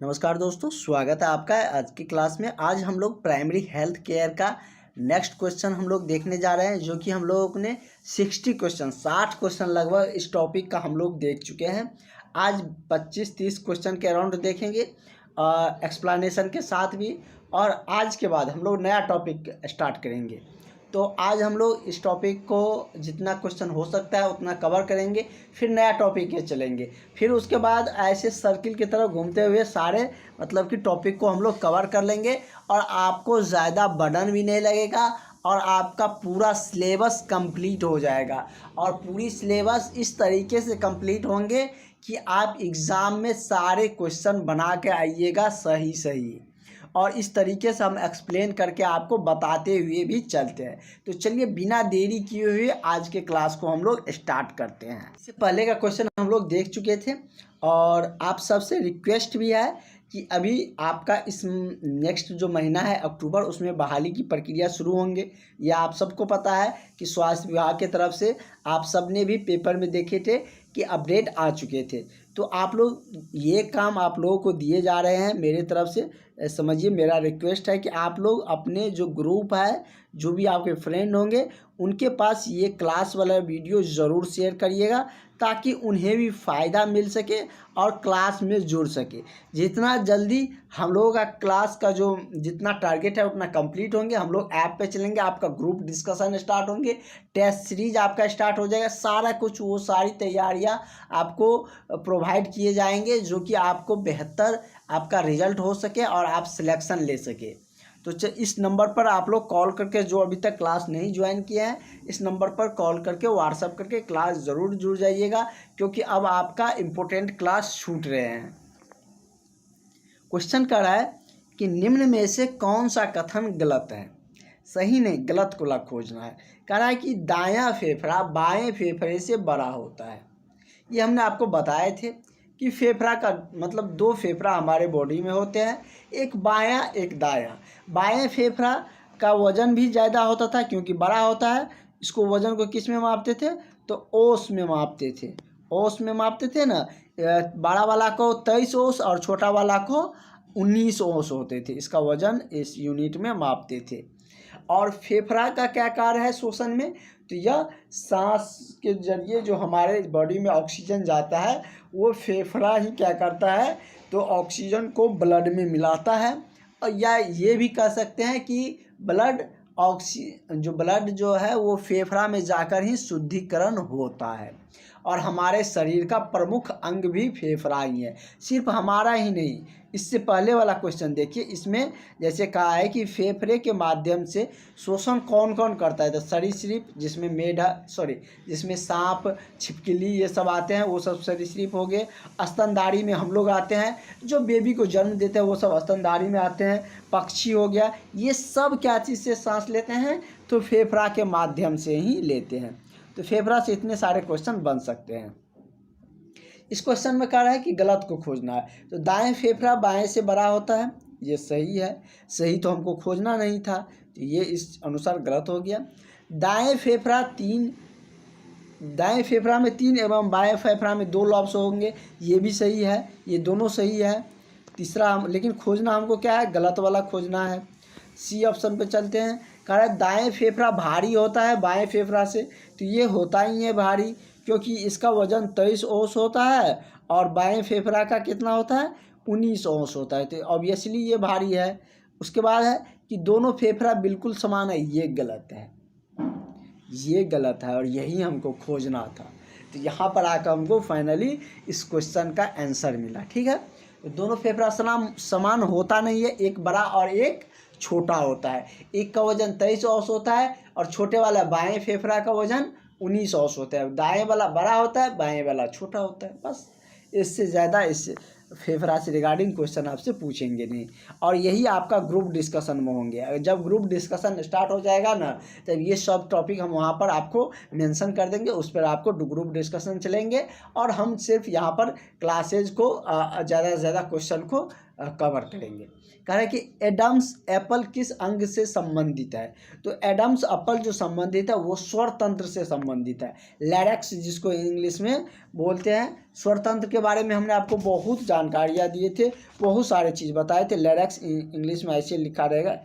नमस्कार दोस्तों, स्वागत है आपका आज की क्लास में। आज हम लोग प्राइमरी हेल्थ केयर का नेक्स्ट क्वेश्चन हम लोग देखने जा रहे हैं, जो कि हम लोगों ने 60 क्वेश्चन लगभग इस टॉपिक का हम लोग देख चुके हैं। आज 25-30 क्वेश्चन के अराउंड देखेंगे एक्सप्लेनेशन के साथ भी। और आज के बाद हम लोग नया टॉपिक स्टार्ट करेंगे। तो आज हम लोग इस टॉपिक को जितना क्वेश्चन हो सकता है उतना कवर करेंगे, फिर नया टॉपिक ये चलेंगे। फिर उसके बाद ऐसे सर्किल की तरह घूमते हुए सारे मतलब कि टॉपिक को हम लोग कवर कर लेंगे और आपको ज़्यादा बर्डन भी नहीं लगेगा और आपका पूरा सिलेबस कंप्लीट हो जाएगा। और पूरी सिलेबस इस तरीके से कंप्लीट होंगे कि आप एग्ज़ाम में सारे क्वेश्चन बना के आइएगा सही सही। और इस तरीके से हम एक्सप्लेन करके आपको बताते हुए भी चलते हैं। तो चलिए बिना देरी किए हुए आज के क्लास को हम लोग स्टार्ट करते हैं। इससे पहले का क्वेश्चन हम लोग देख चुके थे और आप सबसे रिक्वेस्ट भी है कि अभी आपका इस नेक्स्ट जो महीना है अक्टूबर, उसमें बहाली की प्रक्रिया शुरू होंगे। यह आप सबको पता है कि स्वास्थ्य विभाग की तरफ से आप सब ने भी पेपर में देखे थे कि अपडेट आ चुके थे। तो आप लोग ये काम आप लोगों को दिए जा रहे हैं मेरे तरफ से। समझिए, मेरा रिक्वेस्ट है कि आप लोग अपने जो ग्रुप है, जो भी आपके फ्रेंड होंगे, उनके पास ये क्लास वाला वीडियो ज़रूर शेयर करिएगा ताकि उन्हें भी फ़ायदा मिल सके और क्लास में जुड़ सके। जितना जल्दी हम लोगों का क्लास का जो जितना टारगेट है उतना कंप्लीट होंगे। हम लोग ऐप पे चलेंगे, आपका ग्रुप डिस्कशन स्टार्ट होंगे, टेस्ट सीरीज आपका स्टार्ट हो जाएगा, सारा कुछ वो सारी तैयारियां आपको प्रोवाइड किए जाएंगे, जो कि आपको बेहतर आपका रिजल्ट हो सके और आप सिलेक्शन ले सके। तो इस नंबर पर आप लोग कॉल करके, जो अभी तक क्लास नहीं ज्वाइन किए हैं, इस नंबर पर कॉल करके व्हाट्सअप करके क्लास ज़रूर जुड़ जाइएगा, क्योंकि अब आपका इम्पोर्टेंट क्लास छूट रहे हैं। क्वेश्चन कर रहा है कि निम्न में से कौन सा कथन गलत है। सही नहीं, गलत को खोजना है। कह रहा है कि दायां फेफड़ा बाएं फेफड़े से बड़ा होता है। ये हमने आपको बताए थे कि फेफड़ा का मतलब दो फेफड़ा हमारे बॉडी में होते हैं, एक बायां एक दायां। बाएं फेफड़ा का वजन भी ज़्यादा होता था क्योंकि बड़ा होता है। इसको वजन को किस में मापते थे? तो ओस में मापते थे। ओस में मापते थे ना। बड़ा वाला को 23 ओस और छोटा वाला को 19 ओस होते थे। इसका वजन इस यूनिट में मापते थे। और फेफड़ा का क्या कार्य है शोषण में? तो यह सांस के जरिए जो हमारे बॉडी में ऑक्सीजन जाता है, वो फेफड़ा ही क्या करता है, तो ऑक्सीजन को ब्लड में मिलाता है। और या ये भी कह सकते हैं कि ब्लड जो है वो फेफड़ा में जाकर ही शुद्धिकरण होता है। और हमारे शरीर का प्रमुख अंग भी फेफड़ा ही है, सिर्फ हमारा ही नहीं। इससे पहले वाला क्वेश्चन देखिए, इसमें जैसे कहा है कि फेफड़े के माध्यम से शोषण कौन कौन करता है। तो सरीसृप, जिसमें सांप, छिपकली ये सब आते हैं, वो सब सरीसृप हो गए। स्तनधारी में हम लोग आते हैं, जो बेबी को जन्म देते हैं वो सब स्तनधारी में आते हैं। पक्षी हो गया, ये सब क्या चीज़ से सांस लेते हैं? तो फेफड़ा के माध्यम से ही लेते हैं। तो फेफड़ा से इतने सारे क्वेश्चन बन सकते हैं। इस क्वेश्चन में कह रहा है कि गलत को खोजना है। तो दाएं फेफड़ा बाएं से बड़ा होता है, ये सही है। सही तो हमको खोजना नहीं था, तो ये इस अनुसार गलत हो गया। दाएं फेफड़ा में 3 एवं बाएं फेफड़ा में 2 लॉब्स होंगे, ये भी सही है। ये दोनों सही है। तीसरा लेकिन खोजना हमको क्या है? गलत वाला खोजना है। सी ऑप्शन पे चलते हैं। कह रहा है दाएं फेफड़ा भारी होता है बाएं फेफड़ा से। तो ये होता ही है भारी, क्योंकि इसका वजन 23 ओस होता है और बाएं फेफड़ा का कितना होता है? 19 ओस होता है। तो ऑब्वियसली ये भारी है। उसके बाद है कि दोनों फेफड़ा बिल्कुल समान है, ये गलत है। ये गलत है और यही हमको खोजना था। तो यहाँ पर आकर हमको फाइनली इस क्वेश्चन का आंसर मिला। ठीक है, तो दोनों फेफड़ा समान होता नहीं है, एक बड़ा और एक छोटा होता है। एक का वजन 23 औस होता है और छोटे वाला बाएं फेफड़ा का वजन 19 औस होता है। दाएं वाला बड़ा होता है, बाएं वाला छोटा होता है। बस इससे ज़्यादा इस फेफड़ा से रिगार्डिंग क्वेश्चन आपसे पूछेंगे नहीं। और यही आपका ग्रुप डिस्कशन में होंगे। जब ग्रुप डिस्कशन स्टार्ट हो जाएगा ना, तब ये सब टॉपिक हम वहाँ पर आपको मेंशन कर देंगे, उस पर आपको ग्रुप डिस्कशन चलेंगे। और हम सिर्फ यहाँ पर क्लासेज को ज़्यादा से ज़्यादा क्वेश्चन को कवर करेंगे। कह रहा है कि एडम्स एप्पल किस अंग से संबंधित है। तो एडम्स एप्पल जो संबंधित है वो स्वर तंत्र से संबंधित है, लैरिक्स जिसको इंग्लिश में बोलते हैं। स्वर तंत्र के बारे में हमने आपको बहुत जानकारियाँ दिए थे, बहुत सारे चीज़ बताए थे। लैरिक्स इंग्लिश में ऐसे लिखा रहेगा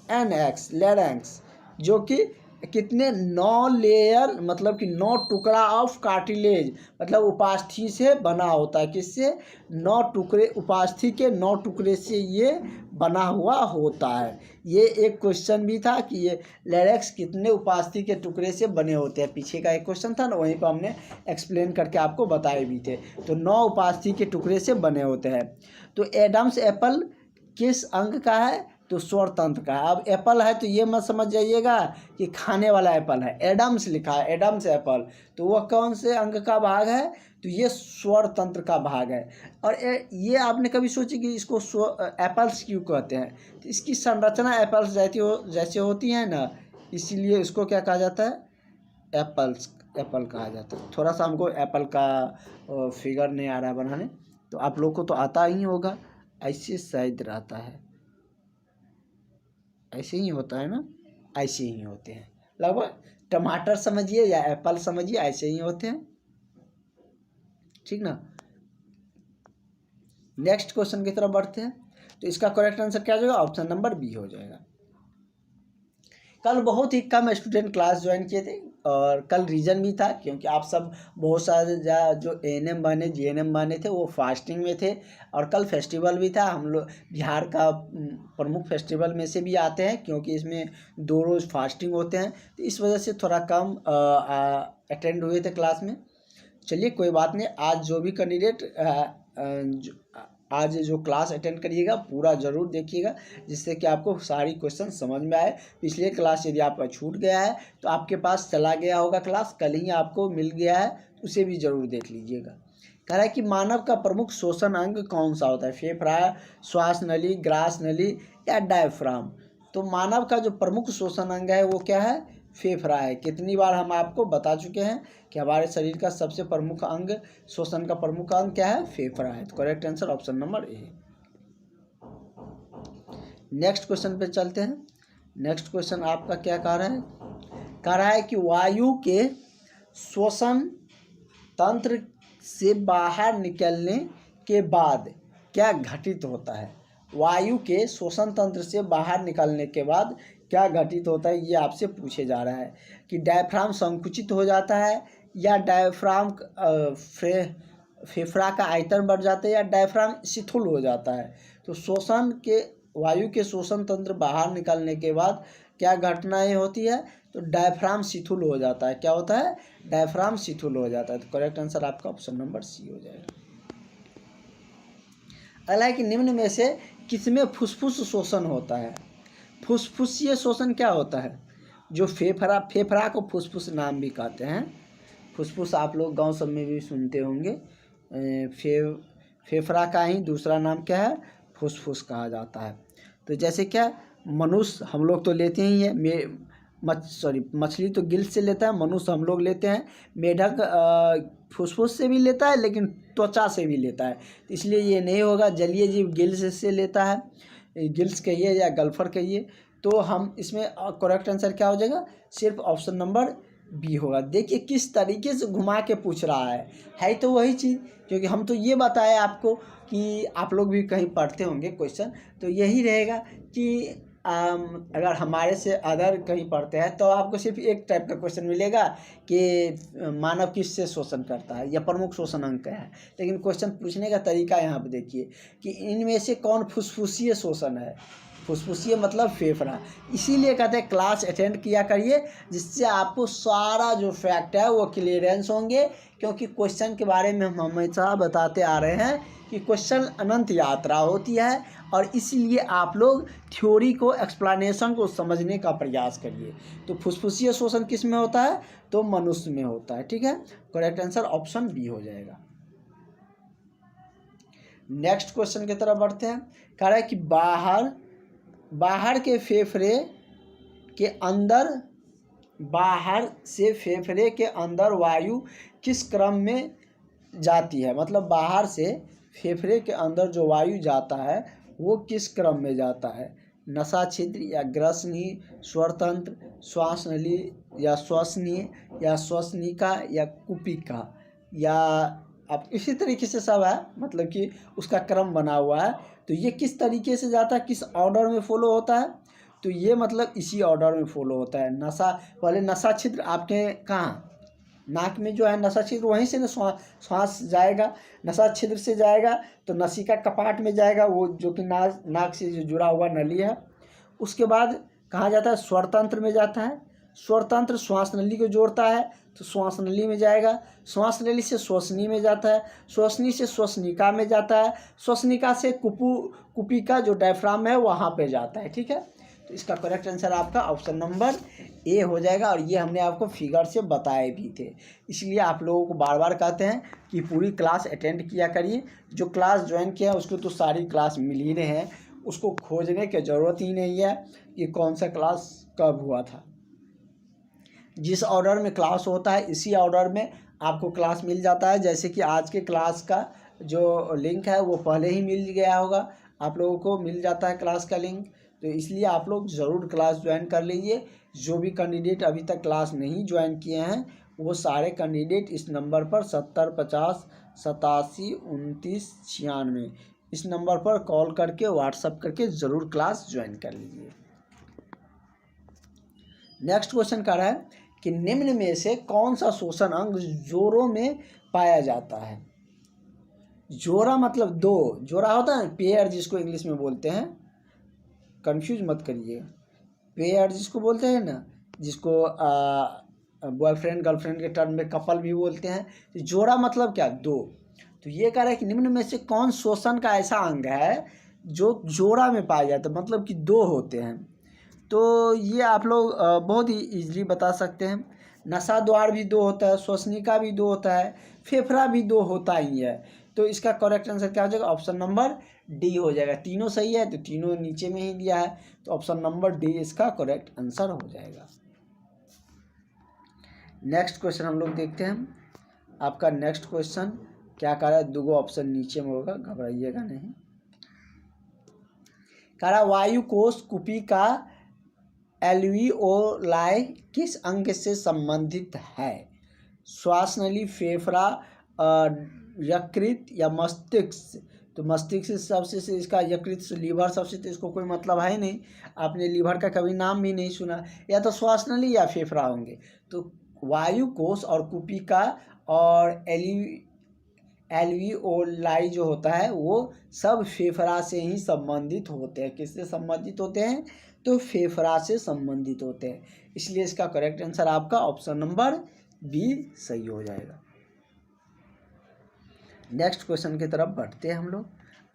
LARYNX, लैरिंक्स, जो कि कितने 9 लेयर मतलब कि 9 टुकड़ा ऑफ कार्टिलेज मतलब उपास्थि से बना होता है। किससे? 9 टुकड़े, उपास्थि के 9 टुकड़े से ये बना हुआ होता है। ये एक क्वेश्चन भी था कि ये लैरिंक्स कितने उपास्थि के टुकड़े से बने होते हैं। पीछे का एक क्वेश्चन था ना, वहीं पर हमने एक्सप्लेन करके आपको बताए भी थे। तो 9 उपास्थि के टुकड़े से बने होते हैं। तो एडम्स एप्पल किस अंग का है? तो स्वर तंत्र का है। अब एप्पल है तो ये मत समझ जाइएगा कि खाने वाला एप्पल है, एडम्स लिखा है, एडम्स एप्पल, तो वह कौन से अंग का भाग है? तो ये स्वर तंत्र का भाग है। और ये आपने कभी सोची कि इसको एप्पल्स क्यों कहते हैं? तो इसकी संरचना एप्पल्स जैसे होती है ना, इसीलिए इसको क्या कहा जाता है? एप्पल कहा जाता है। थोड़ा सा हमको एप्पल का फिगर नहीं आ रहा है बनाने, तो आप लोग को तो आता ही होगा। ऐसे शायद रहता है, ऐसे ही होता है ना, ऐसे ही होते हैं लगभग। टमाटर समझिए या एप्पल समझिए, ऐसे ही होते हैं, ठीक ना। नेक्स्ट क्वेश्चन की तरफ बढ़ते हैं। तो इसका करेक्ट आंसर क्या हो जाएगा? ऑप्शन नंबर बी हो जाएगा। कल बहुत ही कम स्टूडेंट क्लास ज्वाइन किए थे, और कल रीज़न भी था क्योंकि आप सब बहुत सारे जो ANM बने, GNM बने थे वो फास्टिंग में थे, और कल फेस्टिवल भी था। हम लोग बिहार का प्रमुख फेस्टिवल में से भी आते हैं, क्योंकि इसमें 2 रोज़ फास्टिंग होते हैं, तो इस वजह से थोड़ा कम अटेंड हुए थे क्लास में। चलिए कोई बात नहीं, आज जो भी कैंडिडेट आज जो क्लास अटेंड करिएगा पूरा ज़रूर देखिएगा, जिससे कि आपको सारी क्वेश्चन समझ में आए। पिछले क्लास यदि आपका छूट गया है तो आपके पास चला गया होगा क्लास, कल ही आपको मिल गया है, उसे भी ज़रूर देख लीजिएगा। कह रहा है कि मानव का प्रमुख श्वसन अंग कौन सा होता है? फेफड़ा, श्वास नली, ग्रास नली या डायफ्राम? तो मानव का जो प्रमुख श्वसन अंग है वो क्या है? फेफड़ा है। कितनी बार हम आपको बता चुके हैं कि हमारे शरीर का सबसे प्रमुख अंग, श्वसन का प्रमुख अंग क्या है? फेफड़ा है। तो correct answer option number A. Next question पे चलते हैं। नेक्स्ट क्वेश्चन आपका क्या कह रहा है? कह रहा है कि वायु के श्वसन तंत्र से बाहर निकलने के बाद क्या घटित होता है? वायु के श्वसन तंत्र से बाहर निकलने के बाद क्या घटित होता है, ये आपसे पूछे जा रहा है कि डायफ्राम संकुचित हो जाता है, या डायफ्राम फेफड़ा का आयतन बढ़ जाता है, या डायफ्राम शिथिल हो जाता है। तो श्वसन के वायु के श्वसन तंत्र बाहर निकलने के बाद क्या घटनाएं होती है? तो डायफ्राम शिथिल हो जाता है। क्या होता है? डायफ्राम शिथिल हो जाता है। तो करेक्ट आंसर आपका ऑप्शन नंबर सी हो जाएगा। अगला है कि निम्न में से किसमें फुसफुस शोषण होता है? फुसफुसीय शोषण क्या होता है? जो फेफड़ा को फुसफुस नाम भी कहते हैं। फुसफुस आप लोग गांव सब में भी सुनते होंगे। फेफड़ा का ही दूसरा नाम क्या है? फुसफुस कहा जाता है। तो जैसे क्या, मनुष्य हम लोग तो लेते ही हैं, मछली तो गिल्स से लेता है, मनुष्य हम लोग लेते हैं, मेढक फुसफुस से भी लेता है, लेकिन त्वचा से भी लेता है। इसलिए ये नहीं होगा जलीय जीव गिल्स से लेता है, गिल्स कहिए या गल्फर कहिए। तो हम इसमें करेक्ट आंसर क्या हो जाएगा? सिर्फ ऑप्शन नंबर बी होगा। देखिए किस तरीके से घुमा के पूछ रहा है तो वही चीज़, क्योंकि हम तो ये बताए आपको कि आप लोग भी कहीं पढ़ते होंगे क्वेश्चन, तो यही रहेगा कि अगर हमारे से अदर कहीं पढ़ते हैं तो आपको सिर्फ एक टाइप का क्वेश्चन मिलेगा कि मानव किससे शोषण करता है या प्रमुख शोषण अंग क्या है। लेकिन क्वेश्चन पूछने का तरीका यहाँ पे देखिए कि इनमें से कौन फुसफुसीय शोषण है। फुसफुसीय मतलब फेफड़ा। इसीलिए कहते हैं क्लास अटेंड किया करिए, जिससे आपको सारा जो फैक्ट है वो क्लियरेंस होंगे। क्योंकि क्वेश्चन के बारे में हम हमेशा बताते आ रहे हैं कि क्वेश्चन अनंत यात्रा होती है, और इसलिए आप लोग थ्योरी को, एक्सप्लेनेशन को समझने का प्रयास करिए। तो फुसफुसीय शोषण किस में होता है? तो मनुष्य में होता है। ठीक है, करेक्ट आंसर ऑप्शन बी हो जाएगा। नेक्स्ट क्वेश्चन की तरफ बढ़ते हैं। कह रहा है कि बाहर के फेफड़े के अंदर, बाहर से फेफड़े के अंदर वायु किस क्रम में जाती है, मतलब बाहर से फेफड़े के अंदर जो वायु जाता है वो किस क्रम में जाता है? नसा छिद्र या ग्रसनी, स्वरतंत्र, श्वास नली या श्वसनीय या श्वसनिका या कुपिका, या अब इसी तरीके से सब है, मतलब कि उसका क्रम बना हुआ है। तो ये किस तरीके से जाता है, किस ऑर्डर में फॉलो होता है? तो ये मतलब इसी ऑर्डर में फॉलो होता है। नसा, पहले नसा छिद्र आपके कहाँ, नाक में जो है नसा छिद्र, वहीं से ना श्वास जाएगा, नसा छिद्र से जाएगा तो नसिका कपाट में जाएगा, वो जो कि नाक से जो जुड़ा हुआ नली है। उसके बाद कहाँ जाता है? स्वरतंत्र में जाता है। स्वरतंत्र श्वास नली को जोड़ता है तो श्वास नली में जाएगा। श्वास नली से श्वसनी में जाता है, श्वसनी से श्वसनिका में जाता है, श्वसनिका से कुपिका जो डायफ्राम है वहाँ पे जाता है। ठीक है, तो इसका करेक्ट आंसर आपका ऑप्शन नंबर ए हो जाएगा। और ये हमने आपको फिगर से बताए भी थे, इसलिए आप लोगों को बार बार कहते हैं कि पूरी क्लास अटेंड किया करिए। जो क्लास ज्वाइन किया उसको तो सारी क्लास मिल ही रहे हैं, उसको खोजने की ज़रूरत ही नहीं है कि कौन सा क्लास कब हुआ था। जिस ऑर्डर में क्लास होता है इसी ऑर्डर में आपको क्लास मिल जाता है। जैसे कि आज के क्लास का जो लिंक है वो पहले ही मिल गया होगा, आप लोगों को मिल जाता है क्लास का लिंक। तो इसलिए आप लोग ज़रूर क्लास ज्वाइन कर लीजिए। जो भी कैंडिडेट अभी तक क्लास नहीं ज्वाइन किए हैं वो सारे कैंडिडेट इस नंबर पर 70 50 87 29 96 इस नंबर पर कॉल करके व्हाट्सअप करके ज़रूर क्लास ज्वाइन कर लीजिए। नेक्स्ट क्वेश्चन कह रहा है कि निम्न में से कौन सा श्वसन अंग जोड़ों में पाया जाता है? जोड़ा मतलब दो, जोड़ा होता है पेयर जिसको इंग्लिश में बोलते हैं, कंफ्यूज मत करिए। पेयर जिसको बोलते हैं ना, जिसको बॉयफ्रेंड गर्लफ्रेंड के टर्म में कपल भी बोलते हैं। तो जोड़ा मतलब क्या? दो। तो ये कह रहा है कि निम्न में से कौन श्वसन का ऐसा अंग है जो जोड़ा में पाया जाता है, मतलब कि दो होते हैं। तो ये आप लोग बहुत ही ईजिली बता सकते हैं। नसा द्वार भी दो होता है, श्वसनिका भी दो होता है, फेफड़ा भी दो होता ही है। तो इसका करेक्ट आंसर क्या हो जाएगा? ऑप्शन नंबर डी हो जाएगा। तीनों सही है तो तीनों नीचे में ही दिया है, तो ऑप्शन नंबर डी इसका करेक्ट आंसर हो जाएगा। नेक्स्ट क्वेश्चन हम लोग देखते हैं। आपका नेक्स्ट क्वेश्चन क्या कह रहा है? दो ऑप्शन नीचे में होगा, घबराइएगा नहीं। कह रहा वायु कोश कुपिका एल्वियोलाई किस अंग से संबंधित है? श्वास नली, फेफड़ा, यकृत या मस्तिष्क? तो मस्तिष्क सबसे से इसका, यकृत से, लीवर सबसे तो इसको कोई मतलब है ही नहीं, आपने लीवर का कभी नाम भी नहीं सुना। या तो श्वास नली या फेफड़ा होंगे। तो वायु कोश और कुपिका और एल्वियोलाई जो होता है वो सब फेफड़ा से ही संबंधित होते हैं। किससे संबंधित होते हैं? तो फेफड़ा से संबंधित होते हैं। इसलिए इसका करेक्ट आंसर आपका ऑप्शन नंबर बी सही हो जाएगा। नेक्स्ट क्वेश्चन की तरफ बढ़ते हैं हम लोग।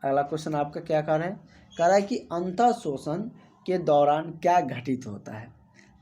अगला क्वेश्चन आपका क्या कह रहा है? कह रहा है कि अंतः शोषण के दौरान क्या घटित होता है?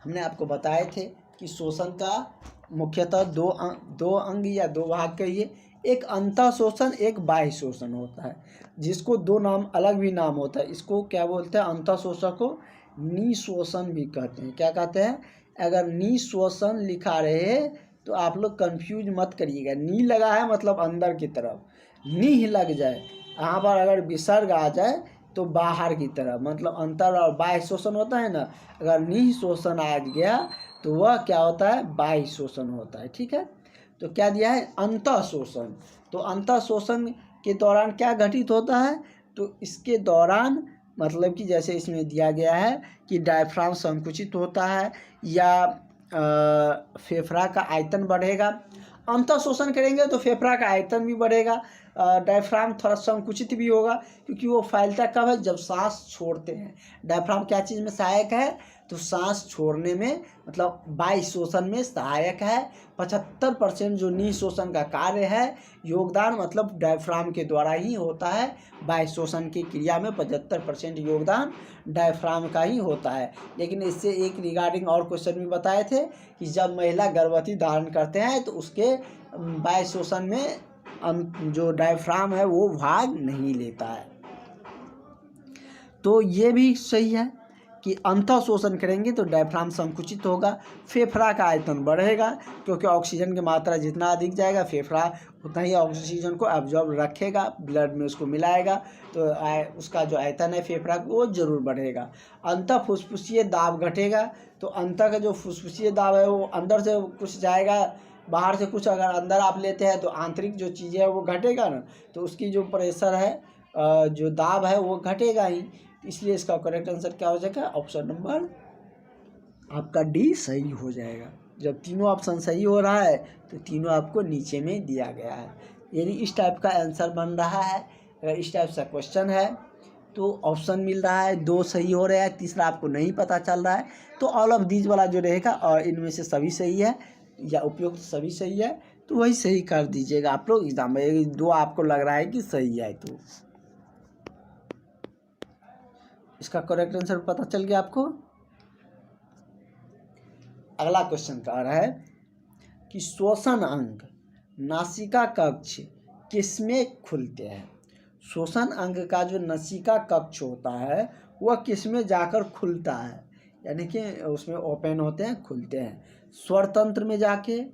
हमने आपको बताए थे कि शोषण का मुख्यतः दो अंग या दो भाग कहिए, एक अंतः शोषण, एक बाह्य शोषण होता है, जिसको दो नाम, अलग भी नाम होता है। इसको क्या बोलते हैं? अंतः शोषण को निःशोषण भी कहते हैं। क्या कहते हैं? अगर निःशोषण लिखा रहे तो आप लोग कंफ्यूज मत करिएगा। नी लगा है मतलब अंदर की तरफ, नीह लग जाए यहाँ पर अगर विसर्ग आ जाए तो बाहर की तरफ, मतलब अंतर और बाह्य शोषण होता है ना। अगर निः शोषण आ गया तो वह क्या होता है? बाह्य शोषण होता है। ठीक है, तो क्या दिया है? अंतः शोषण। तो अंतः शोषण के दौरान क्या घटित होता है? तो इसके दौरान मतलब कि जैसे इसमें दिया गया है कि डायफ्राम संकुचित होता है या फेफड़ा का आयतन बढ़ेगा। अंतः शोषण करेंगे तो फेफड़ा का आयतन भी बढ़ेगा, डायफ्राम थोड़ा संकुचित भी होगा, क्योंकि वो फैलता कब है? जब सांस छोड़ते हैं। डायफ्राम क्या चीज़ में सहायक है? तो सांस छोड़ने में, मतलब बाह्य शोषण में सहायक है। 75% जो निःशोषण का कार्य है, योगदान मतलब डायफ्राम के द्वारा ही होता है। बाह्य शोषण की क्रिया में 75% योगदान डायफ्राम का ही होता है। लेकिन इससे एक रिगार्डिंग और क्वेश्चन भी बताए थे कि जब महिला गर्भवती धारण करते हैं तो उसके बाह्य शोषण में जो डायफ्राम है वो भाग नहीं लेता है। तो ये भी सही है कि अंतः शोषण करेंगे तो डायफ्राम संकुचित होगा, फेफड़ा का आयतन बढ़ेगा क्योंकि ऑक्सीजन की मात्रा जितना अधिक जाएगा फेफड़ा उतना ही ऑक्सीजन को एब्जॉर्ब रखेगा, ब्लड में उसको मिलाएगा, तो उसका जो आयतन है फेफड़ा का वो जरूर बढ़ेगा। अंतः फुसफुसीय दाब घटेगा, तो अंतः का जो फुसफुसीय दाब है वो अंदर से कुछ जाएगा, बाहर से कुछ अगर अंदर आप लेते हैं तो आंतरिक जो चीज़ें है वो घटेगा ना, तो उसकी जो प्रेशर है जो दाब है वो घटेगा ही। इसलिए इसका करेक्ट आंसर क्या हो जाएगा, ऑप्शन नंबर आपका डी सही हो जाएगा। जब तीनों ऑप्शन सही हो रहा है तो तीनों आपको नीचे में दिया गया है। यदि इस टाइप का आंसर बन रहा है, अगर इस टाइप से क्वेश्चन है तो ऑप्शन मिल रहा है, 2 सही हो रहे हैं, तीसरा आपको नहीं पता चल रहा है, तो ऑल ऑफ दीज वाला जो रहेगा और इनमें से सभी सही है या उपयुक्त सभी सही है तो वही सही कर दीजिएगा आप लोग एग्जाम में। 2 आपको लग रहा है कि सही है तो इसका करेक्ट आंसर पता चल गया आपको। अगला क्वेश्चन कह रहा है कि श्वसन अंग नासिका कक्ष किसमें खुलते हैं। श्वसन अंग का जो नासिका कक्ष होता है वह किसमें जाकर खुलता है, यानी कि उसमें ओपन होते हैं, खुलते हैं, स्वर तंत्र में जाके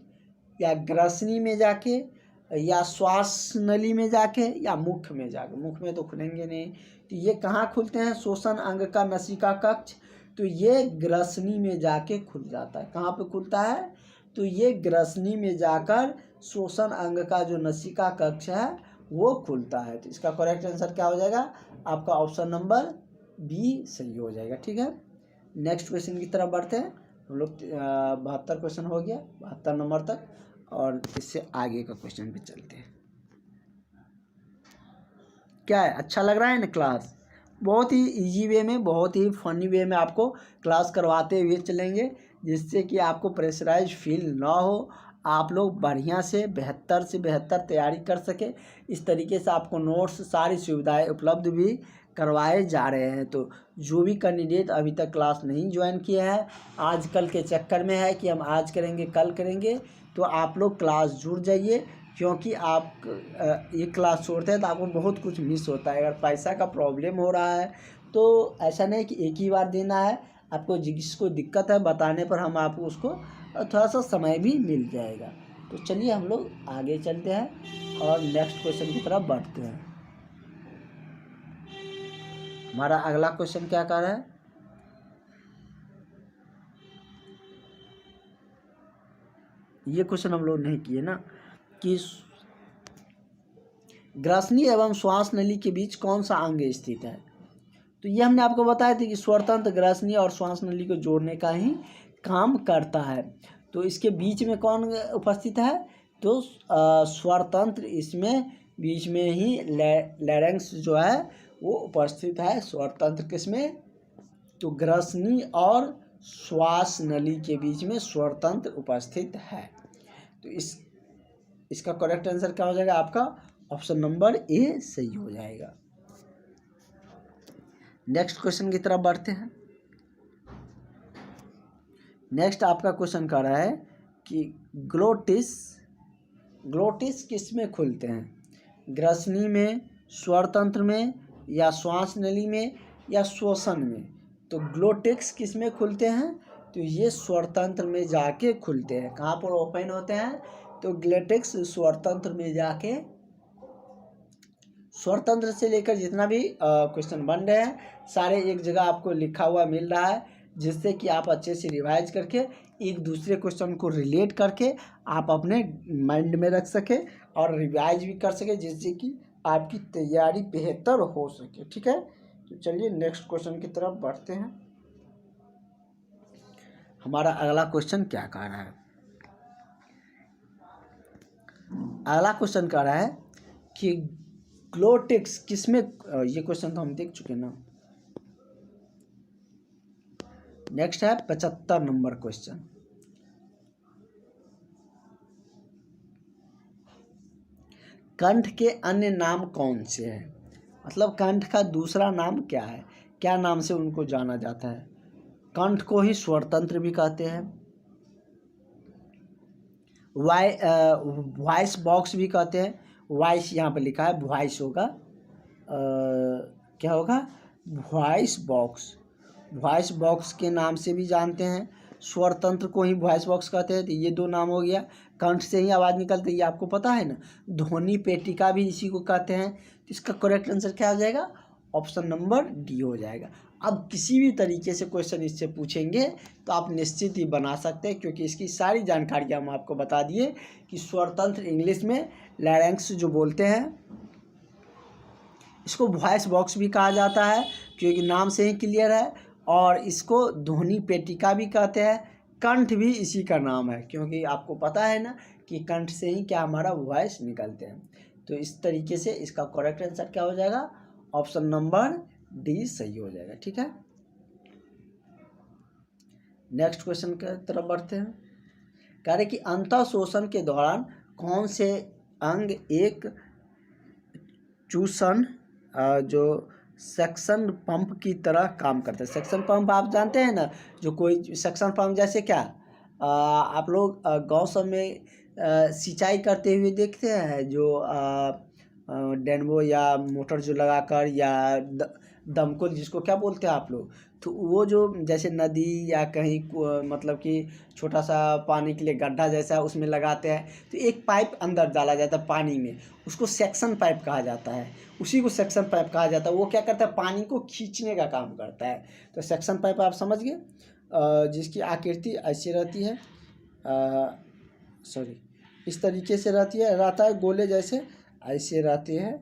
या ग्रसनी में जाके या श्वास नली में जाके या मुख में जाके। मुख में तो खुलेंगे नहीं, तो ये कहाँ खुलते हैं श्वसन अंग का नासिका कक्ष, तो ये ग्रसनी में जाके खुल जाता है। कहाँ पे खुलता है, तो ये ग्रसनी में जाकर श्वसन अंग का जो नासिका कक्ष है वो खुलता है। तो इसका करेक्ट आंसर क्या हो जाएगा, आपका ऑप्शन नंबर बी सही हो जाएगा। ठीक है, नेक्स्ट क्वेश्चन की तरफ बढ़ते हैं हम लोग। 72 क्वेश्चन हो गया, 72 नंबर तक, और इससे आगे का क्वेश्चन पे चलते हैं। क्या है, अच्छा लग रहा है ना क्लास? बहुत ही इजी वे में, बहुत ही फनी वे में आपको क्लास करवाते हुए चलेंगे, जिससे कि आपको प्रेशराइज फील ना हो, आप लोग बढ़िया से बेहतर तैयारी कर सके। इस तरीके से आपको नोट्स सारी सुविधाएं उपलब्ध भी करवाए जा रहे हैं। तो जो भी कैंडिडेट अभी तक क्लास नहीं ज्वाइन किए हैं, आजकल के चक्कर में है कि हम आज करेंगे कल करेंगे, तो आप लोग क्लास जुड़ जाइए, क्योंकि आप ये क्लास छोड़ते हैं तो आपको बहुत कुछ मिस होता है। अगर पैसा का प्रॉब्लम हो रहा है तो ऐसा नहीं कि एक ही बार देना है, आपको जिसको दिक्कत है बताने पर हम आपको उसको थोड़ा सा समय भी मिल जाएगा। तो चलिए हम लोग आगे चलते हैं और नेक्स्ट क्वेश्चन की तरफ बढ़ते हैं। हमारा अगला क्वेश्चन क्या कह रहा है, ये क्वेश्चन हम लोग नहीं किए ना, कि ग्रसनी एवं श्वास नली के बीच कौन सा अंग स्थित है। तो ये हमने आपको बताया था कि स्वरतंत्र ग्रसनी और श्वास नली को जोड़ने का ही काम करता है। तो इसके बीच में कौन उपस्थित है, तो स्वरतंत्र इसमें बीच में ही लैरिंक्स जो है वो उपस्थित है। स्वरतंत्र किसमें, तो ग्रसनी और श्वास नली के बीच में स्वरतंत्र उपस्थित है। तो इसका करेक्ट आंसर क्या हो जाएगा, आपका ऑप्शन नंबर ए सही हो जाएगा। नेक्स्ट क्वेश्चन की तरफ बढ़ते हैं। नेक्स्ट आपका क्वेश्चन कह रहा है कि ग्लोटिस किस में खुलते हैं, ग्रसनी में, स्वर तंत्र में, या श्वास नली में, या श्वसन में। तो ग्लोटिक्स किस में खुलते हैं, तो ये स्वर तंत्र में जाके खुलते हैं। कहाँ पर ओपन होते हैं, तो ग्लोटिक्स स्वर तंत्र में जाके, स्वर तंत्र से लेकर जितना भी क्वेश्चन बन रहे हैं सारे एक जगह आपको लिखा हुआ मिल रहा है, जिससे कि आप अच्छे से रिवाइज करके एक दूसरे क्वेश्चन को रिलेट करके आप अपने माइंड में रख सके और रिवाइज भी कर सके, जिससे कि आपकी तैयारी बेहतर हो सके। ठीक है, तो चलिए नेक्स्ट क्वेश्चन की तरफ बढ़ते हैं। हमारा अगला क्वेश्चन क्या कह रहा है, अगला क्वेश्चन कह रहा है कि ग्लोटिक्स किसमें, ये क्वेश्चन तो हम देख चुके ना। नेक्स्ट है 75 नंबर क्वेश्चन। कंठ के अन्य नाम कौन से हैं, मतलब कंठ का दूसरा नाम क्या है, क्या नाम से उनको जाना जाता है। कंठ को ही स्वर तंत्र भी कहते हैं, वॉइस बॉक्स भी कहते हैं। वॉइस यहाँ पे लिखा है, वॉइस होगा क्या होगा, वॉइस बॉक्स। वॉइस बॉक्स के नाम से भी जानते हैं, स्वर तंत्र को ही वॉइस बॉक्स कहते हैं। तो ये दो नाम हो गया। कंठ से ही आवाज़ निकलती है, ये आपको पता है ना। ध्वनि पेटिका भी इसी को कहते हैं। तो इसका करेक्ट आंसर क्या हो जाएगा? ऑप्शन नंबर डी हो जाएगा। अब किसी भी तरीके से क्वेश्चन इससे पूछेंगे तो आप निश्चित ही बना सकते हैं, क्योंकि इसकी सारी जानकारियाँ हम आपको बता दिए कि स्वरतंत्र इंग्लिश में लैरिंक्स जो बोलते हैं, इसको वॉइस बॉक्स भी कहा जाता है क्योंकि नाम से ही क्लियर है, और इसको ध्वनि पेटिका भी कहते हैं। कंठ भी इसी का नाम है, क्योंकि आपको पता है ना कि कंठ से ही क्या हमारा वॉइस निकलते हैं। तो इस तरीके से इसका करेक्ट आंसर क्या हो जाएगा? ऑप्शन नंबर डी सही हो जाएगा। ठीक है, नेक्स्ट क्वेश्चन की तरफ बढ़ते हैं। कह रहे कि अंतः शोषण के दौरान कौन से अंग एक चूषण जो सक्शन पंप की तरह काम करते हैं? सक्शन पंप आप जानते हैं ना, जो कोई सक्शन पंप जैसे क्या आप लोग गांव सब में सिंचाई करते हुए देखते हैं, जो डेनवो या मोटर जो लगाकर, या दमकल जिसको क्या बोलते हैं आप लोग, तो वो जो जैसे नदी या कहीं मतलब कि छोटा सा पानी के लिए गड्ढा जैसा उसमें लगाते हैं, तो एक पाइप अंदर डाला जाता है पानी में, उसको सेक्शन पाइप कहा जाता है। उसी को सेक्शन पाइप कहा जाता है। वो क्या करता है? पानी को खींचने का काम करता है। तो सेक्शन पाइप आप समझ गए, जिसकी आकृति ऐसी रहती है, सॉरी इस तरीके से रहता है गोले जैसे, ऐसे रहते हैं,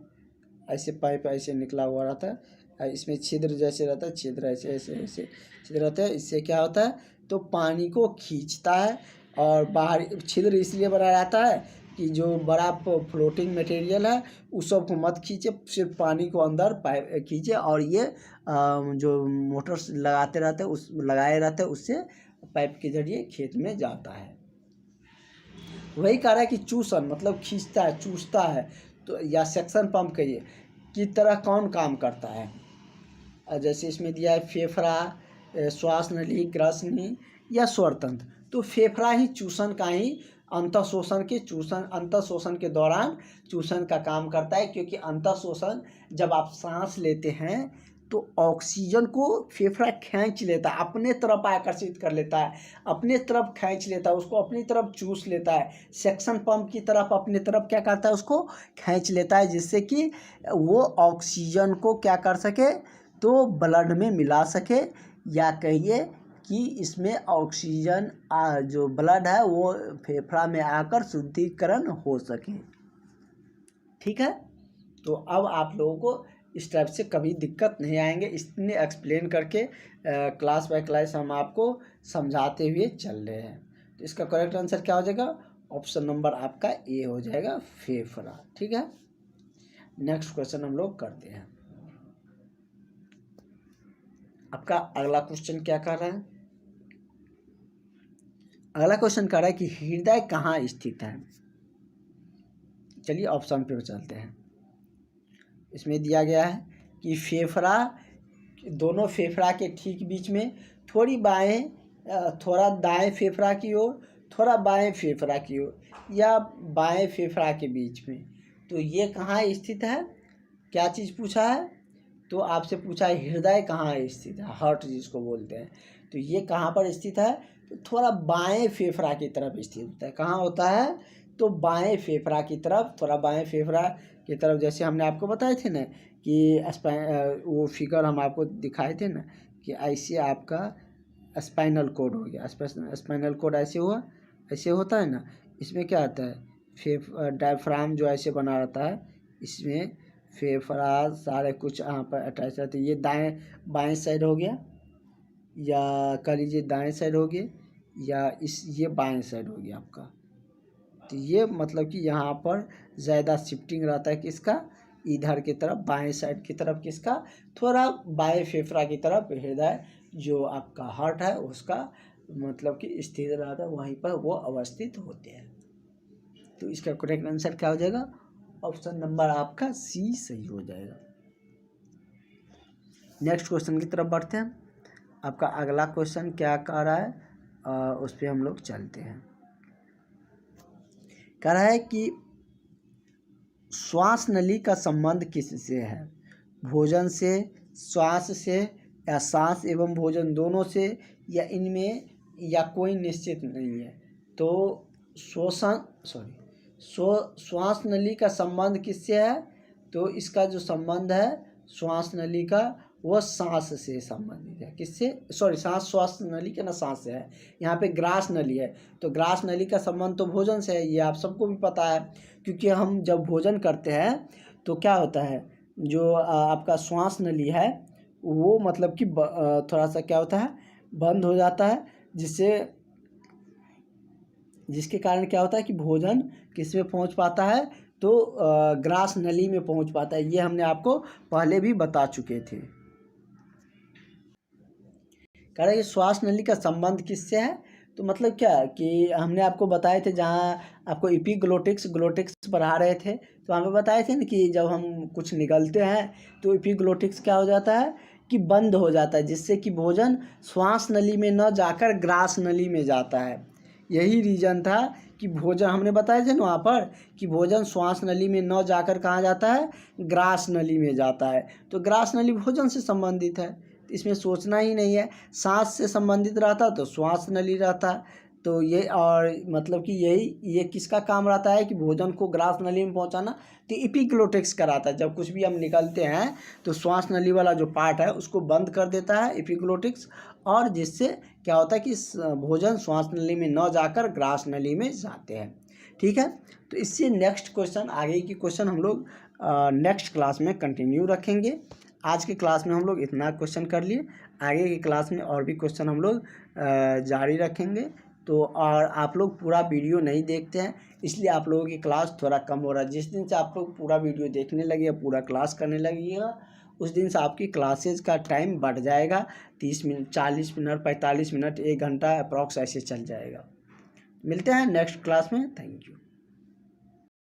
ऐसे पाइप ऐसे निकला हुआ रहता है, इसमें छिद्र जैसे रहता है, छिद्र ऐसे ऐसे ऐसे छिद्र रहते हैं। इससे क्या होता है? तो पानी को खींचता है, और बाहर छिद्र इसलिए बना रहता है कि जो बड़ा फ्लोटिंग मटेरियल है उस सब को मत खींचे, सिर्फ पानी को अंदर पाइप खींचे, और ये जो मोटर लगाए रहते हैं उससे पाइप के जरिए खेत में जाता है। वही कह रहा है कि चूषण मतलब खींचता है, चूसता है, तो या सेक्शन पंप कहिए की तरह कौन काम करता है? जैसे इसमें दिया है फेफड़ा, श्वास नली, ग्रसनी या स्वरतंत्र। तो फेफड़ा ही चूषण का ही अंतः शोषण के दौरान चूषण का काम करता है, क्योंकि अंतः शोषण जब आप सांस लेते हैं तो ऑक्सीजन को फेफड़ा खींच लेता है, अपने तरफ आकर्षित कर लेता है, अपने तरफ खींच लेता है, उसको अपनी तरफ चूस लेता है। सेक्शन पंप की तरफ अपने तरफ क्या करता है? उसको खींच लेता है, जिससे कि वो ऑक्सीजन को क्या कर सके? तो ब्लड में मिला सके, या कहिए कि इसमें ऑक्सीजन जो ब्लड है वो फेफड़ा में आकर शुद्धिकरण हो सके। ठीक है, तो अब आप लोगों को इस टाइप से कभी दिक्कत नहीं आएंगे। इसने एक्सप्लेन करके क्लास बाय क्लास हम आपको समझाते हुए चल रहे हैं। तो इसका करेक्ट आंसर क्या हो जाएगा? ऑप्शन नंबर आपका ए हो जाएगा, फेफड़ा। ठीक है, नेक्स्ट क्वेश्चन हम लोग करते हैं। आपका अगला क्वेश्चन क्या कर रहा है? अगला क्वेश्चन कह रहा है कि हृदय कहाँ स्थित है? चलिए ऑप्शन पे चलते हैं। इसमें दिया गया है कि फेफड़ा, दोनों फेफड़ा के ठीक बीच में, थोड़ी बाएं, थोड़ा दाएं फेफड़ा की ओर, थोड़ा बाएं फेफड़ा की ओर, या बाएं फेफड़ा के बीच में। तो ये कहाँ स्थित है? क्या चीज़ पूछा है? तो आपसे पूछा है हृदय कहाँ स्थित है, हार्ट जिसको बोलते हैं। तो ये कहाँ पर स्थित है? तो थोड़ा बाएं फेफड़ा की तरफ स्थित होता है। कहाँ होता है? तो बाएं फेफड़ा की तरफ, थोड़ा बाएं फेफड़ा की तरफ। जैसे हमने आपको बताए थे ना कि वो फिगर हम आपको दिखाए थे ना कि ऐसे आपका स्पाइनल कोड हो गया। स्पाइनल कोड ऐसे हुआ, ऐसे होता है ना। इसमें क्या आता है? डायफ्राम जो ऐसे बना रहता है, इसमें फेफड़ा सारे कुछ यहाँ पर अटैच रहते हैं। ये दाएं बाएं साइड हो गया, या कह लीजिए दाएं साइड हो गया, या ये बाएं साइड हो गया आपका। तो ये मतलब कि यहाँ पर ज़्यादा शिफ्टिंग रहता है किसका? इधर की तरफ, बाएं साइड की तरफ किसका? थोड़ा बाएं फेफड़ा की तरफ हृदय जो आपका हार्ट है उसका मतलब कि स्थित रहता है, वहीं पर वो अवस्थित होते हैं। तो इसका करेक्ट आंसर क्या हो जाएगा? ऑप्शन नंबर आपका सी सही हो जाएगा। नेक्स्ट क्वेश्चन की तरफ बढ़ते हैं। आपका अगला क्वेश्चन क्या कह रहा है, उस पर हम लोग चलते हैं। कह रहा है कि श्वास नली का संबंध किससे है? भोजन से, श्वास से, या सांस एवं भोजन दोनों से, या इनमें, या कोई निश्चित नहीं है। तो श्वास नली का संबंध किससे है? तो इसका जो संबंध है श्वास नली का, वह सांस से संबंधित है। किससे? श्वास नली का ना सांस से है। यहाँ पे ग्रास नली है, तो ग्रास नली का संबंध तो भोजन से है, ये आप सबको भी पता है। क्योंकि हम जब भोजन करते हैं तो क्या होता है, जो आपका श्वास नली है वो मतलब कि थोड़ा सा क्या होता है, बंद हो जाता है, जिसके कारण क्या होता है कि भोजन किस में पहुंच पाता है, तो ग्रास नली में पहुंच पाता है। ये हमने आपको पहले भी बता चुके थे। कह रहे श्वास नली का संबंध किससे है? तो मतलब क्या कि हमने आपको बताए थे, जहाँ आपको एपिग्लोटिक्स पढ़ा रहे थे, तो हमें बताए थे ना कि जब हम कुछ निगलते हैं तो एपिग्लोटिक्स क्या हो जाता है कि बंद हो जाता है, जिससे कि भोजन श्वास नली में न जाकर ग्रास नली में जाता है। यही रीज़न था कि भोजन हमने बताए थे ना वहाँ पर कि भोजन श्वास नली में न जाकर कहाँ जाता है, ग्रास नली में जाता है। तो ग्रास नली भोजन से संबंधित है, इसमें सोचना ही नहीं है। सांस से संबंधित रहता तो श्वास नली रहता। तो ये, और मतलब कि ये किसका काम रहता है कि भोजन को ग्रास नली में पहुंचाना, तो एपिग्लोटिक्स कराता है। जब कुछ भी हम निकलते हैं तो श्वास नली वाला जो पार्ट है उसको बंद कर देता है एपिग्लोटिक्स, और जिससे क्या होता है कि भोजन श्वास नली में न जाकर ग्रास नली में जाते हैं। ठीक है, तो इससे नेक्स्ट क्वेश्चन, आगे की क्वेश्चन हम लोग नेक्स्ट क्लास में कंटिन्यू रखेंगे। आज की क्लास में हम लोग इतना क्वेश्चन कर लिए, आगे की क्लास में और भी क्वेश्चन हम लोग जारी रखेंगे। तो और आप लोग पूरा वीडियो नहीं देखते हैं, इसलिए आप लोगों की क्लास थोड़ा कम हो रहा है। जिस दिन से आप लोग पूरा वीडियो देखने लगे, पूरा क्लास करने लगेगा, उस दिन से आपकी क्लासेज का टाइम बढ़ जाएगा। 30 मिनट, 40 मिनट, 45 मिनट, 1 घंटा अप्रॉक्स ऐसे चल जाएगा। मिलते हैं नेक्स्ट क्लास में। Thank you.